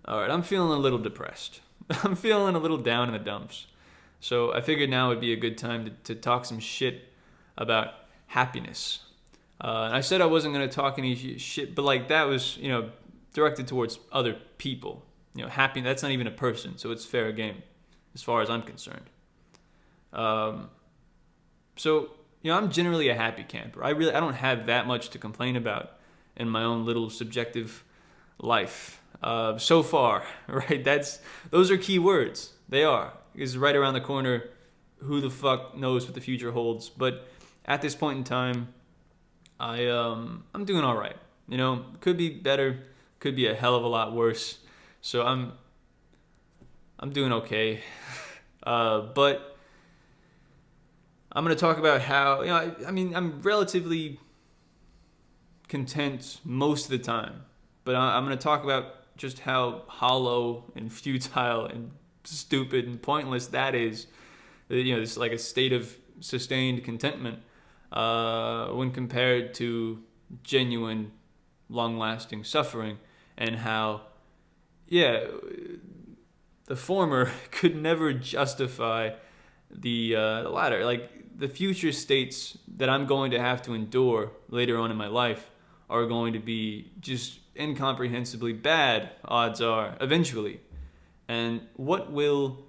All right, I'm feeling a little depressed. I'm feeling a little down in the dumps. So I figured now would be a good time to talk some shit about happiness. And I said I wasn't going to talk any shit, but like that was, directed towards other people. Happy, that's not even a person, so it's fair game as far as I'm concerned. Um, I'm generally a happy camper. I don't have that much to complain about in my own little subjective life. So far, right? Those are key words. They are. Because right around the corner, who the fuck knows what the future holds? But at this point in time, I'm doing all right. Could be better, could be a hell of a lot worse. So I'm doing okay. But I'm going to talk about how, I'm relatively content most of the time. But I'm going to talk about just how hollow and futile and stupid and pointless that is. It's like a state of sustained contentment when compared to genuine, long-lasting suffering, and how, the former could never justify the latter. Like the future states that I'm going to have to endure later on in my life are going to be just incomprehensibly bad, odds are, eventually. And what will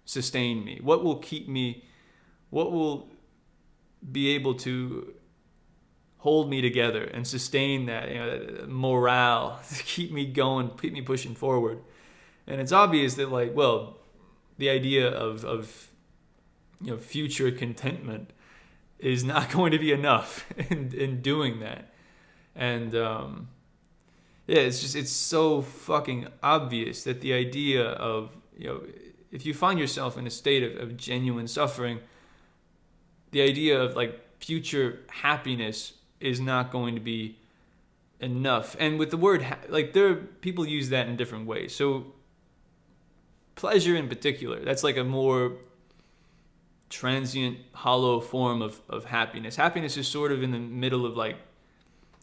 sustain me? What will keep me? What will be able to hold me together and sustain that morale, to keep me going, keep me pushing forward? And it's obvious that, the idea of future contentment is not going to be enough in doing that. And it's so fucking obvious that the idea of, if you find yourself in a state of genuine suffering, the idea of future happiness is not going to be enough. And with the word, there are people use that in different ways. So pleasure in particular, that's like a more transient, hollow form of happiness. Happiness is sort of in the middle of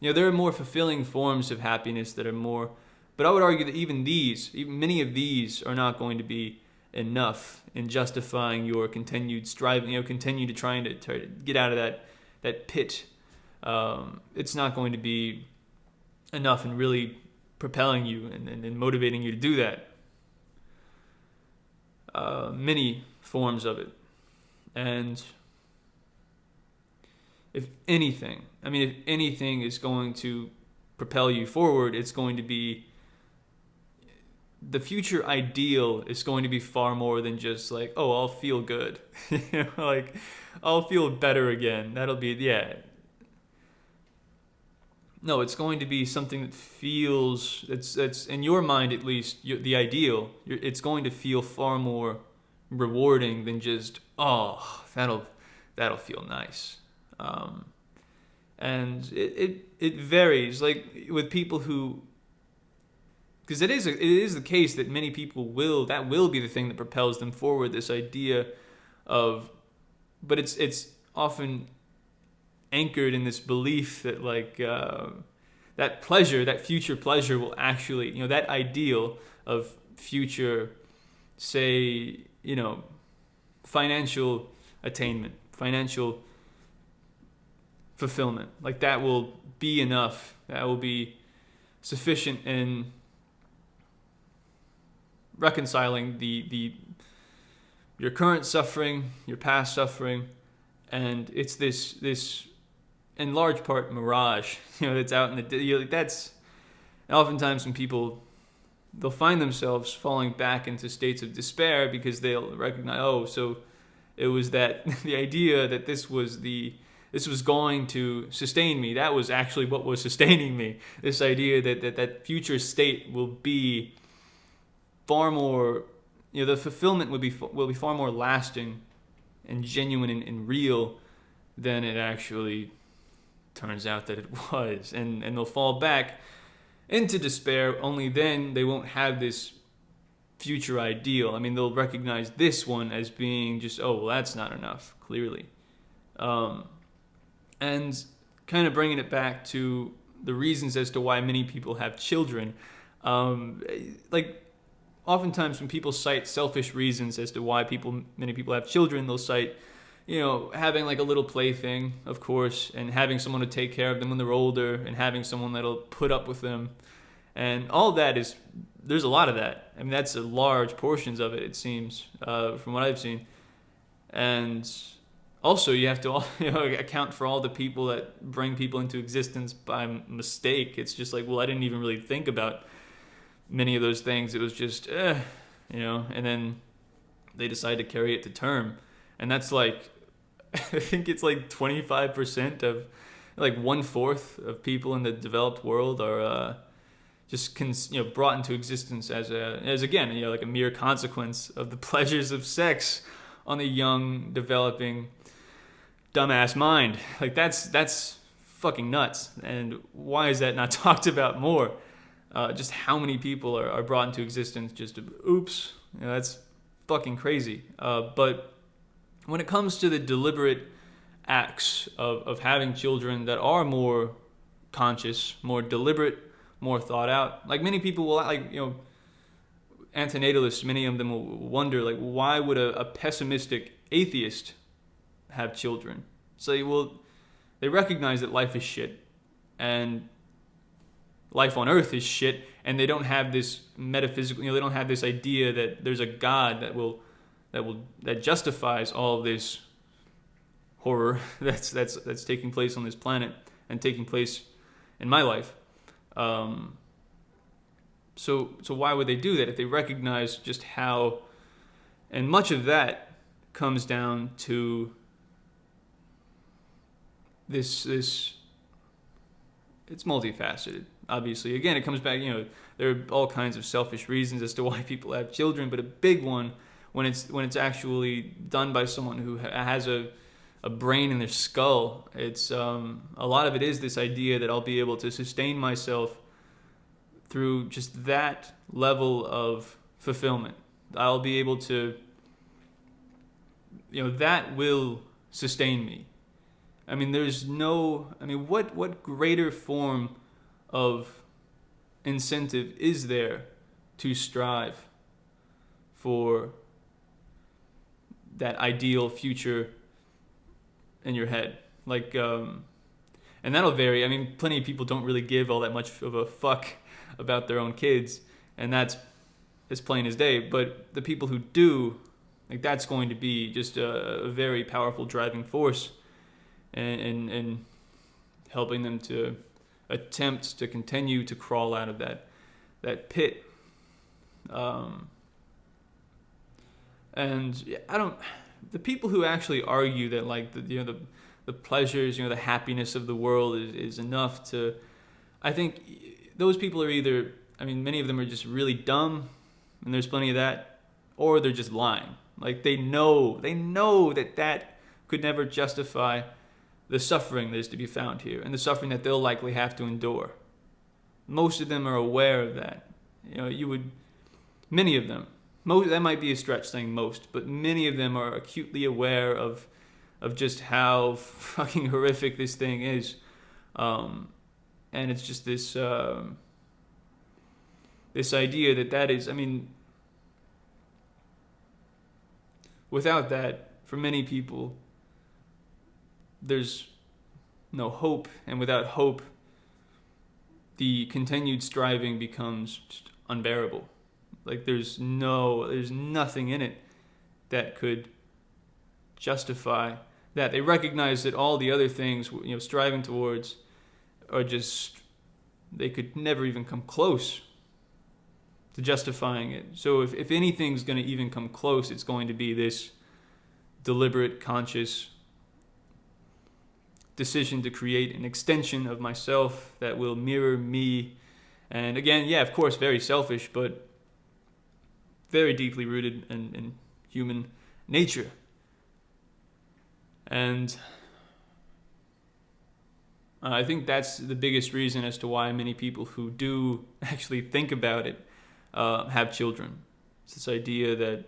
there are more fulfilling forms of happiness that are more, but I would argue that even many of these are not going to be enough in justifying your continued striving, continue to try to get out of that pit. It's not going to be enough in really propelling you and motivating you to do that. Many forms of it. And if anything is going to propel you forward, it's going to be the future ideal is going to be far more than just I'll feel good. I'll feel better again. That'll be, No, it's going to be something that feels, that's in your mind at least, the ideal. It's going to feel far more rewarding than just, that'll feel nice. And it varies, with people who, because it is the case that many people will be the thing that propels them forward. This idea of, but it's often anchored in this belief that that pleasure, that future pleasure, will actually, that ideal of future, say, financial attainment, financial fulfillment, that will be enough. That will be sufficient in reconciling your current suffering, your past suffering, and it's this in large part mirage, that's out in the that's oftentimes when people, they'll find themselves falling back into states of despair because they'll recognize, so it was that the idea that this was going to sustain me. That was actually what was sustaining me. This idea that future state will be far more, the fulfillment will be far more lasting and genuine and real than it actually turns out that it was. And they'll fall back into despair. Only then they won't have this future ideal. They'll recognize this one as being just, that's not enough, clearly. And kind of bringing it back to the reasons as to why many people have children, Like, oftentimes when people cite selfish reasons as to why many people have children, they'll cite, having like a little plaything, of course, and having someone to take care of them when they're older, and having someone that'll put up with them, and all that there's a lot of that. I mean, that's a large portions of it, it seems, from what I've seen. And also, you have to account for all the people that bring people into existence by mistake. It's just like, well, I didn't even really think about many of those things. It was just, and then they decide to carry it to term. And that's like, I think it's like 25% of, like 1/4 of people in the developed world are just brought into existence as again, like a mere consequence of the pleasures of sex on the young, developing, dumbass mind. Like, that's fucking nuts. And why is that not talked about more? Just how many people are brought into existence just oops. That's fucking crazy. But when it comes to the deliberate acts of having children that are more conscious, more deliberate, more thought out, like many people will, antinatalists, many of them will wonder, like, why would a pessimistic atheist have children? So, well, they recognize that life is shit, and life on earth is shit, and they don't have this metaphysical, they don't have this idea that there's a God that justifies all of this horror that's taking place on this planet and taking place in my life. So why would they do that if they recognize just how, and much of that comes down to this it's multifaceted. Obviously, again, it comes back, there are all kinds of selfish reasons as to why people have children, but a big one, when it's actually done by someone who has a brain in their skull, it's a lot of it is this idea that I'll be able to sustain myself through just that level of fulfillment. I'll be able to, that will sustain me. I mean, what greater form of incentive is there to strive for that ideal future in your head? Like, and that'll vary. I mean, plenty of people don't really give all that much of a fuck about their own kids, and that's as plain as day. But the people who do, like, that's going to be just a very powerful driving force and helping them to attempt to continue to crawl out of that pit. And the people who actually argue that, like, the pleasures, the happiness of the world is enough to, I think those people are either, many of them are just really dumb, and there's plenty of that, or they're just lying. Like, they know that could never justify the suffering that is to be found here, and the suffering that they'll likely have to endure. Most of them are aware of that. Many of them, that might be a stretch saying most, but many of them are acutely aware of just how fucking horrific this thing is. And it's just this idea that is, without that, for many people, there's no hope, and without hope, the continued striving becomes just unbearable. Like, there's nothing in it that could justify that. They recognize that all the other things, striving towards, are just, they could never even come close to justifying it. So if anything's going to even come close, it's going to be this deliberate, conscious decision to create an extension of myself that will mirror me. And again, yeah, of course, very selfish, but very deeply rooted in human nature. And I think that's the biggest reason as to why many people who do actually think about it have children. It's this idea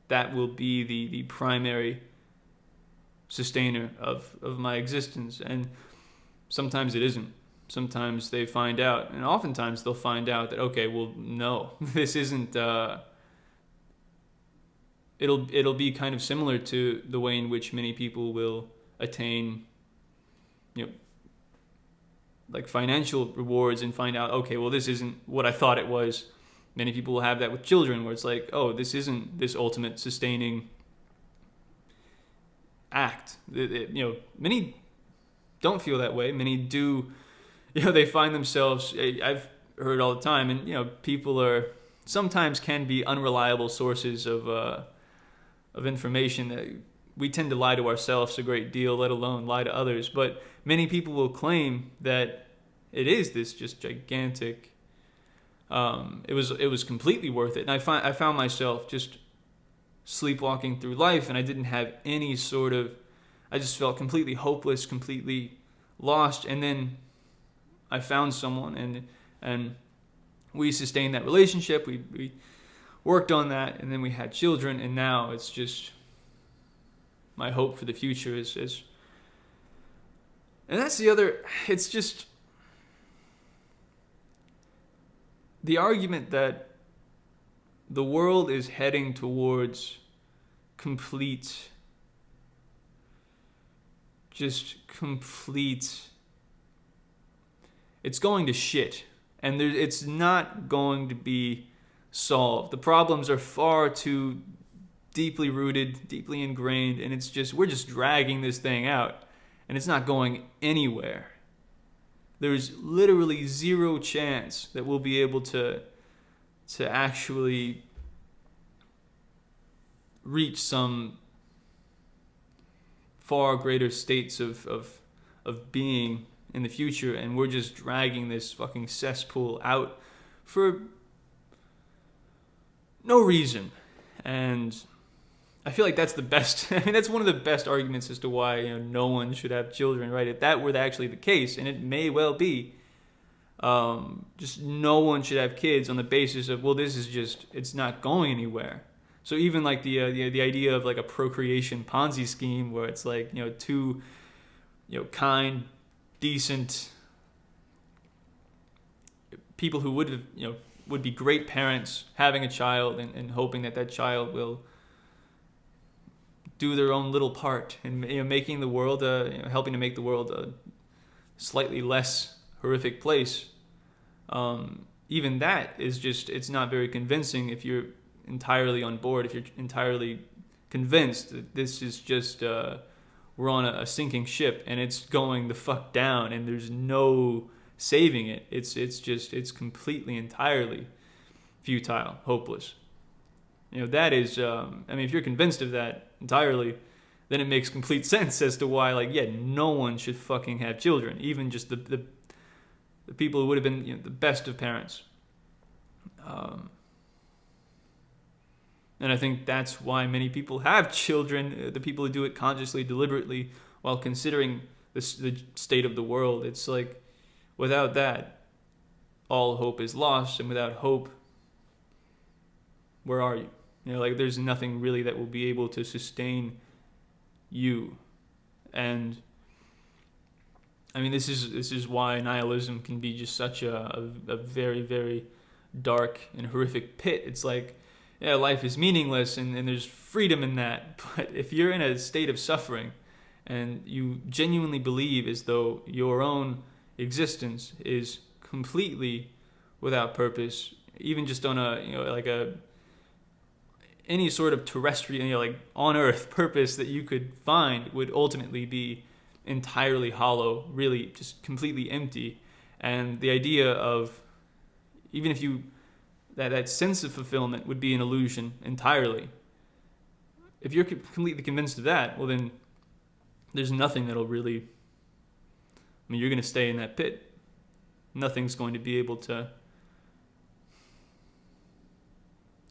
that will be the primary sustainer of my existence. And sometimes it isn't. sometimes they find out, and oftentimes they'll find out that, okay, well, no, this isn't, it'll be kind of similar to the way in which many people will attain, like financial rewards and find out, okay, well, this isn't what I thought it was. Many people will have that with children, where it's like, oh, this isn't this ultimate sustaining act. Many don't feel that way. Many do, they find themselves, I've heard all the time, and, people are sometimes can be unreliable sources of information. That we tend to lie to ourselves a great deal, let alone lie to others. But many people will claim that it is this just gigantic, it was completely worth it. And I found myself just sleepwalking through life, and I didn't have any sort of, I just felt completely hopeless, completely lost. And then I found someone, and we sustained that relationship. We worked on that, and then we had children, and now it's just my hope for the future is and that's the other, it's just the argument that the world is heading towards complete, it's going to shit, and it's not going to be solved. The problems are far too deeply rooted, deeply ingrained, and we're just dragging this thing out, and it's not going anywhere. There's literally zero chance that we'll be able to actually reach some far greater states of being in the future, and we're just dragging this fucking cesspool out for no reason. And I feel like that's the best, that's one of the best arguments as to why, no one should have children, right? If that were actually the case, and it may well be, just no one should have kids on the basis of, well, this is just, it's not going anywhere. So even like the idea of like a procreation Ponzi scheme, where it's like, two, kind, decent people who would be great parents having a child and hoping that child will do their own little part in making the world, helping to make the world a slightly less horrific place. Even that is just, it's not very convincing if you're entirely on board, if you're entirely convinced that this is just, we're on a sinking ship and it's going the fuck down and there's no saving it. It's completely, entirely futile, hopeless. That is, if you're convinced of that entirely, then it makes complete sense as to why, no one should fucking have children, even just the people who would have been, the best of parents. And I think that's why many people have children, the people who do it consciously, deliberately, while considering the state of the world. It's like, without that, all hope is lost, and without hope, where are you? There's nothing really that will be able to sustain you. And this is why nihilism can be just such a very, very dark and horrific pit. It's like, life is meaningless and there's freedom in that. But if you're in a state of suffering and you genuinely believe as though your own existence is completely without purpose, even just on any sort of terrestrial, on Earth purpose that you could find would ultimately be entirely hollow, really just completely empty. And the idea of, even if you, that sense of fulfillment would be an illusion entirely. If you're completely convinced of that, well then there's nothing that'll really, you're going to stay in that pit. Nothing's going to be able to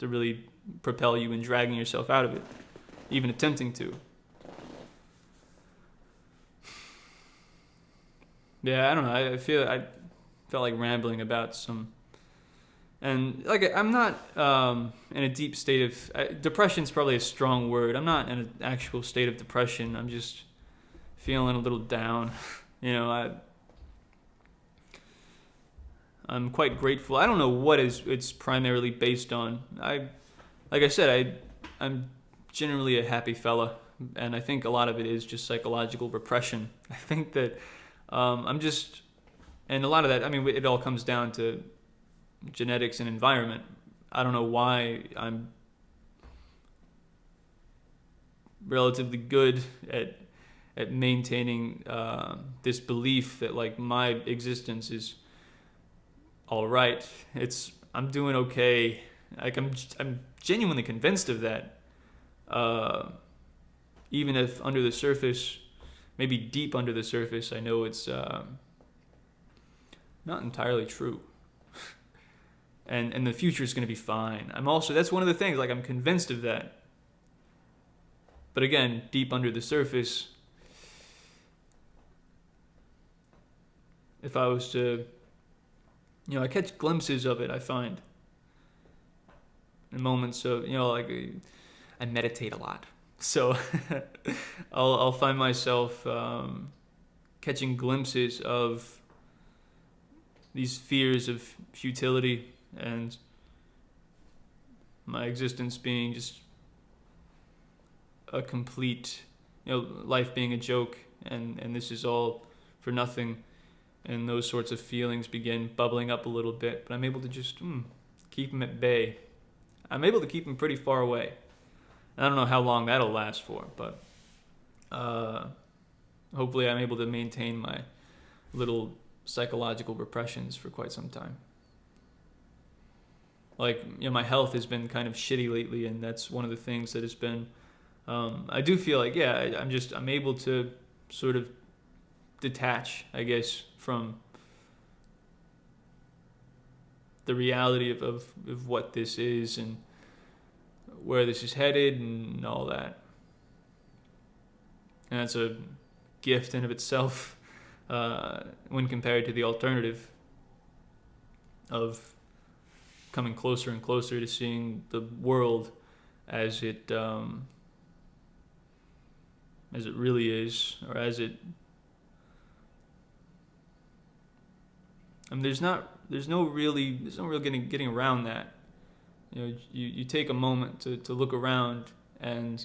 really propel you in dragging yourself out of it, even attempting to. Yeah, I don't know. I felt like rambling about some, and I'm not in a deep state of depression's probably a strong word. I'm not in an actual state of depression. I'm just feeling a little down. I'm quite grateful. I don't know what it's primarily based on. Like I said, I'm generally a happy fella, and I think a lot of it is just psychological repression. I think that and a lot of that, I mean, it all comes down to genetics and environment. I don't know why I'm relatively good at maintaining this belief that like my existence is all right. I'm doing okay. Like I'm genuinely convinced of that. Even if under the surface, maybe deep under the surface, I know it's not entirely true. And the future is going to be fine. That's one of the things, like I'm convinced of that. But again, deep under the surface, if I was to, I catch glimpses of it, I find. In moments of, like I meditate a lot. So I'll find myself catching glimpses of these fears of futility and my existence being just a complete, life being a joke, and this is all for nothing, and those sorts of feelings begin bubbling up a little bit, but I'm able to just keep them at bay. I'm able to keep them pretty far away. I don't know how long that'll last for, but hopefully I'm able to maintain my little psychological repressions for quite some time. Like, my health has been kind of shitty lately, and that's one of the things that has been, I do feel like, I'm able to sort of detach, I guess, from the reality of what this is and where this is headed and all that. And that's a gift in of itself when compared to the alternative of coming closer and closer to seeing the world as it really is, or as it. I mean, there's no real getting around that. You take a moment to look around, and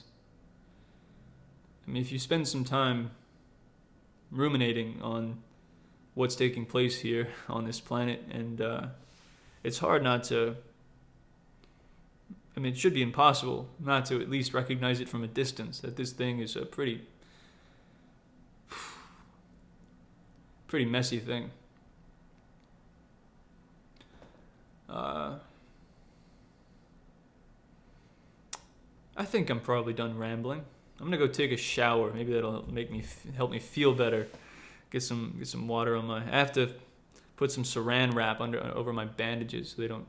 I mean, if you spend some time ruminating on what's taking place here on this planet, and it's hard not to. I mean, it should be impossible not to at least recognize it from a distance, that this thing is a pretty messy thing. I think I'm probably done rambling. I'm gonna go take a shower. Maybe that'll help me feel better. Get some water on my. I have to put some Saran wrap over my bandages so they don't.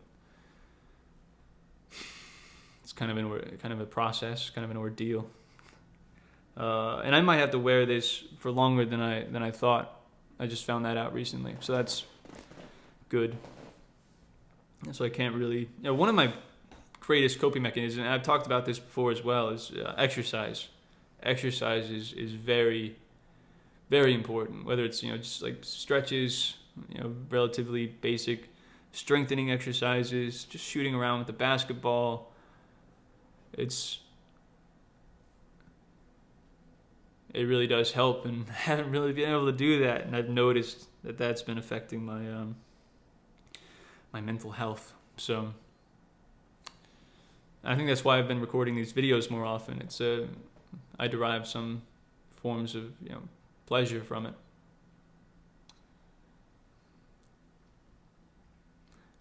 It's kind of a process, kind of an ordeal. And I might have to wear this for longer than I thought. I just found that out recently, so that's good. So I can't really. One of my greatest coping mechanisms, and I've talked about this before as well, is exercise. Exercise is very, very important. Whether it's just like stretches, relatively basic strengthening exercises, just shooting around with the basketball. It really does help, and I haven't really been able to do that, and I've noticed that that's been affecting my my mental health. So I think that's why I've been recording these videos more often. It's I derive some forms of pleasure from it.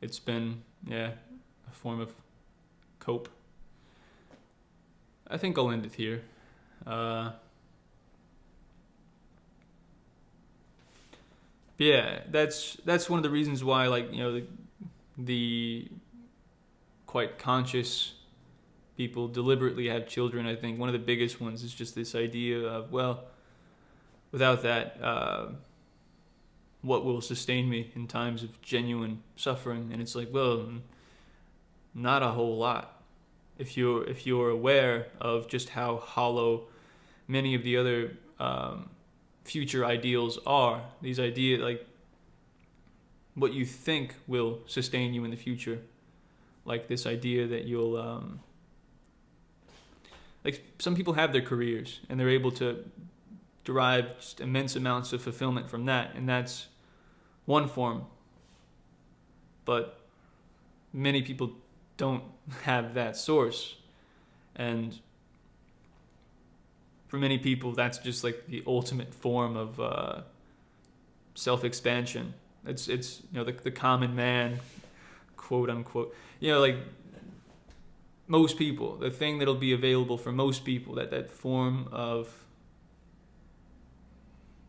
It's been a form of cope. I think I'll end it here. That's one of the reasons why, like, the quite conscious people deliberately have children. I think one of the biggest ones is just this idea of, well, without that, what will sustain me in times of genuine suffering? And it's like, well, not a whole lot. If you're aware of just how hollow many of the other future ideals are, these ideas, like, what you think will sustain you in the future. Like this idea that you'll, like some people have their careers and they're able to derive just immense amounts of fulfillment from that, and that's one form. But many people don't have that source, and for many people that's just like the ultimate form of self-expansion. It's the common man, quote unquote, like most people, the thing that'll be available for most people, that form of,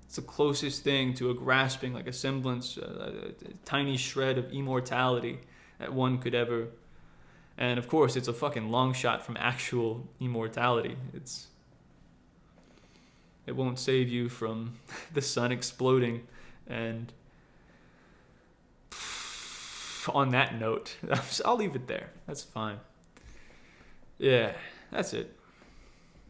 it's the closest thing to a grasping, like a semblance, a tiny shred of immortality that one could ever. And of course, it's a fucking long shot from actual immortality. It won't save you from the sun exploding. And on that note, I'll leave it there. That's fine. Yeah, that's it.